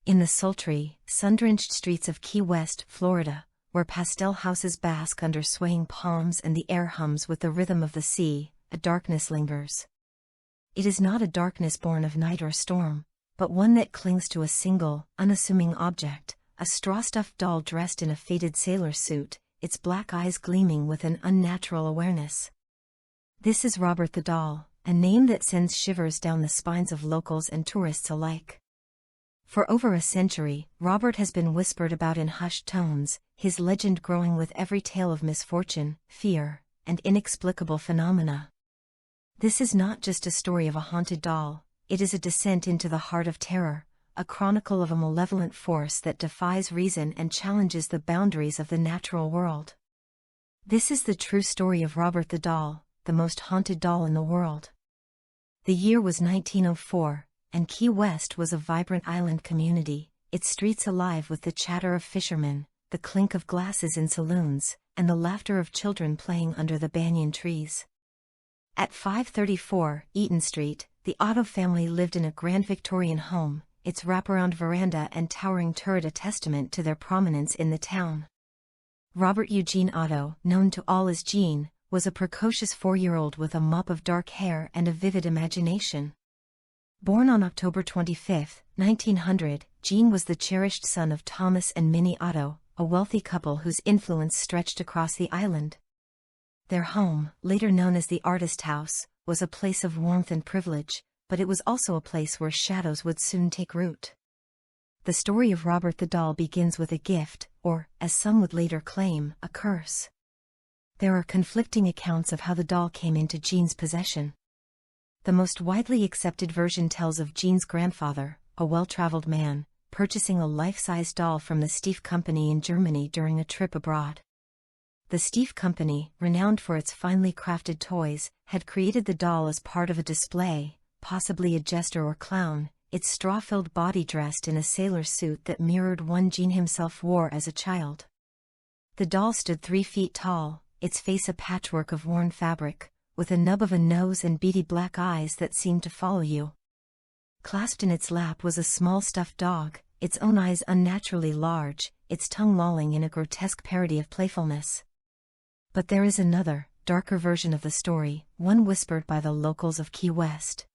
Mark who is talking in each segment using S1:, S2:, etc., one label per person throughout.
S1: In the sultry, sun-drenched streets of Key West, Florida, where pastel houses bask under swaying palms and the air hums with the rhythm of the sea, a darkness lingers. It is not a darkness born of night or storm, but one that clings to a single, unassuming object, a straw-stuffed doll dressed in a faded sailor suit, its black eyes gleaming with an unnatural awareness. This is Robert the Doll, a name that sends shivers down the spines of locals and tourists alike. For over a century, Robert has been whispered about in hushed tones, his legend growing with every tale of misfortune, fear, and inexplicable phenomena. This is not just a story of a haunted doll, it is a descent into the heart of terror, a chronicle of a malevolent force that defies reason and challenges the boundaries of the natural world. This is the true story of Robert the Doll, the most haunted doll in the world. The year was 1904. And Key West was a vibrant island community, its streets alive with the chatter of fishermen, the clink of glasses in saloons, and the laughter of children playing under the banyan trees. At 534 Eaton Street, the Otto family lived in a grand Victorian home, its wraparound veranda and towering turret a testament to their prominence in the town. Robert Eugene Otto, known to all as Gene, was a precocious 4-year-old with a mop of dark hair and a vivid imagination. Born on October 25, 1900, Gene was the cherished son of Thomas and Minnie Otto, a wealthy couple whose influence stretched across the island. Their home, later known as the Artist House, was a place of warmth and privilege, but it was also a place where shadows would soon take root. The story of Robert the Doll begins with a gift, or, as some would later claim, a curse. There are conflicting accounts of how the doll came into Gene's possession. The most widely accepted version tells of Gene's grandfather, a well-traveled man, purchasing a life-size doll from the Steiff Company in Germany during a trip abroad. The Steiff Company, renowned for its finely crafted toys, had created the doll as part of a display, possibly a jester or clown, its straw-filled body dressed in a sailor suit that mirrored one Gene himself wore as a child. The doll stood 3 feet tall, its face a patchwork of worn fabric, with a nub of a nose and beady black eyes that seemed to follow you. Clasped in its lap was a small stuffed dog, its own eyes unnaturally large, its tongue lolling in a grotesque parody of playfulness. But there is another, darker version of the story, one whispered by the locals of Key West.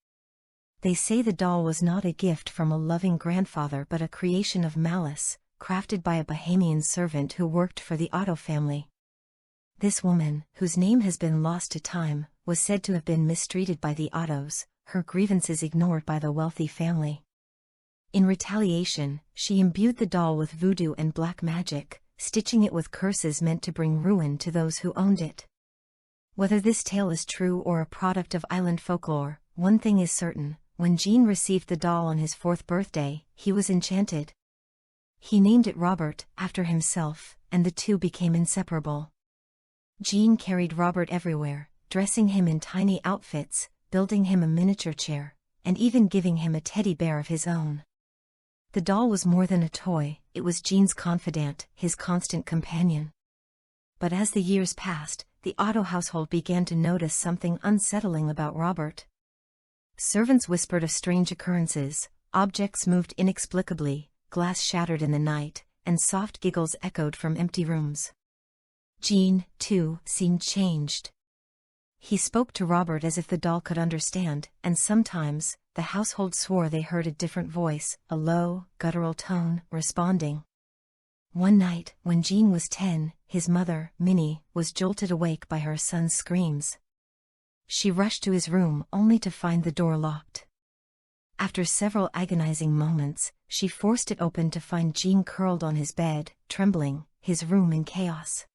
S1: They say the doll was not a gift from a loving grandfather but a creation of malice, crafted by a Bahamian servant who worked for the Otto family. This woman, whose name has been lost to time, was said to have been mistreated by the Ottos, her grievances ignored by the wealthy family. In retaliation, she imbued the doll with voodoo and black magic, stitching it with curses meant to bring ruin to those who owned it. Whether this tale is true or a product of island folklore, one thing is certain: when Gene received the doll on his 4th birthday, he was enchanted. He named it Robert, after himself, and the two became inseparable. Gene carried Robert everywhere, dressing him in tiny outfits, building him a miniature chair, and even giving him a teddy bear of his own. The doll was more than a toy, it was Gene's confidant, his constant companion. But as the years passed, the Otto household began to notice something unsettling about Robert. Servants whispered of strange occurrences, objects moved inexplicably, glass shattered in the night, and soft giggles echoed from empty rooms. Gene, too, seemed changed. He spoke to Robert as if the doll could understand, and sometimes, the household swore they heard a different voice, a low, guttural tone, responding. One night, when Gene was 10, his mother, Minnie, was jolted awake by her son's screams. She rushed to his room only to find the door locked. After several agonizing moments, she forced it open to find Gene curled on his bed, trembling, his room in chaos.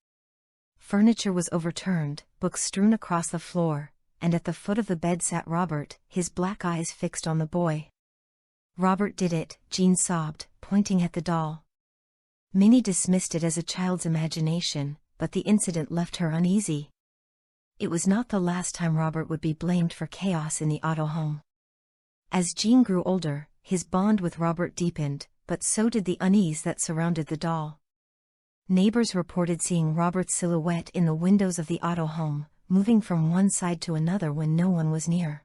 S1: Furniture was overturned, books strewn across the floor, and at the foot of the bed sat Robert, his black eyes fixed on the boy. "Robert did it," Gene sobbed, pointing at the doll. Minnie dismissed it as a child's imagination, but the incident left her uneasy. It was not the last time Robert would be blamed for chaos in the Otto home. As Gene grew older, his bond with Robert deepened, but so did the unease that surrounded the doll. Neighbors reported seeing Robert's silhouette in the windows of the Otto home, moving from one side to another when no one was near.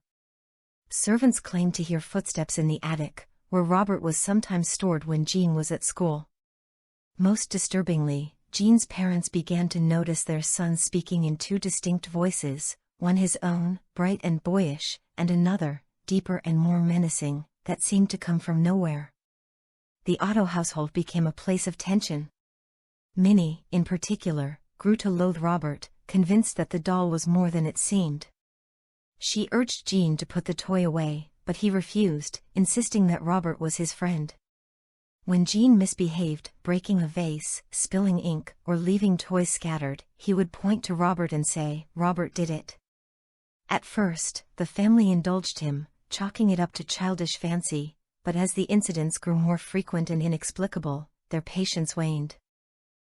S1: Servants claimed to hear footsteps in the attic, where Robert was sometimes stored when Jean was at school. Most disturbingly, Jean's parents began to notice their son speaking in two distinct voices, one his own, bright and boyish, and another, deeper and more menacing, that seemed to come from nowhere. The Otto household became a place of tension. Minnie, in particular, grew to loathe Robert, convinced that the doll was more than it seemed. She urged Jean to put the toy away, but he refused, insisting that Robert was his friend. When Jean misbehaved, breaking a vase, spilling ink, or leaving toys scattered, he would point to Robert and say, "Robert did it." At first, the family indulged him, chalking it up to childish fancy, but as the incidents grew more frequent and inexplicable, their patience waned.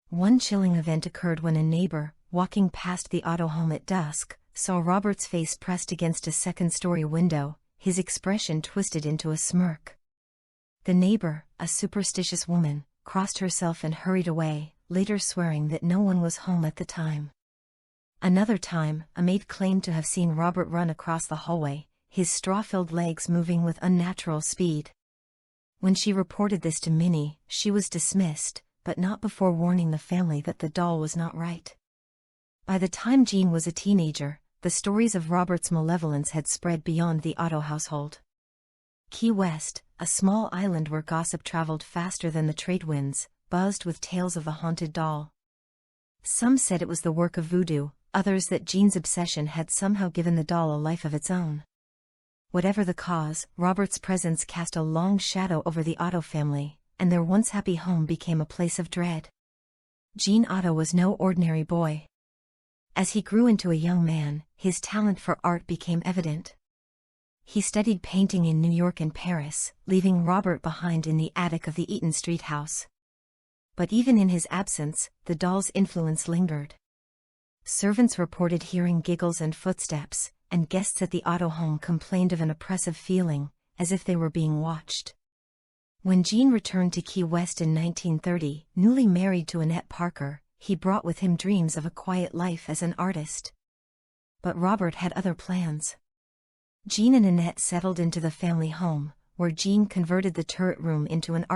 S1: One chilling event occurred when a neighbor, walking past the Otto home at dusk, saw Robert's face pressed against a second-story window, his expression twisted into a smirk. The neighbor, a superstitious woman, crossed herself and hurried away, later swearing that no one was home at the time. Another time, a maid claimed to have seen Robert run across the hallway, his straw-filled legs moving with unnatural speed. When she reported this to Minnie, she was dismissed, but not before warning the family that the doll was not right. By the time Jean was a teenager, the stories of Robert's malevolence had spread beyond the Otto household. Key West, a small island where gossip traveled faster than the trade winds, buzzed with tales of the haunted doll. Some said it was the work of voodoo, others that Jean's obsession had somehow given the doll a life of its own. Whatever the cause, Robert's presence cast a long shadow over the Otto family, and their once happy home became a place of dread. Jean Otto was no ordinary boy. As he grew into a young man, his talent for art became evident. He studied painting in New York and Paris, leaving Robert behind in the attic of the Eaton Street house. But even in his absence, the doll's influence lingered. Servants reported hearing giggles and footsteps, and guests at the Otto home complained of an oppressive feeling, as if they were being watched. When Jean returned to Key West in 1930, newly married to Annette Parker, he brought with him dreams of a quiet life as an artist. But Robert had other plans. Jean and Annette settled into the family home, where Jean converted the turret room into an art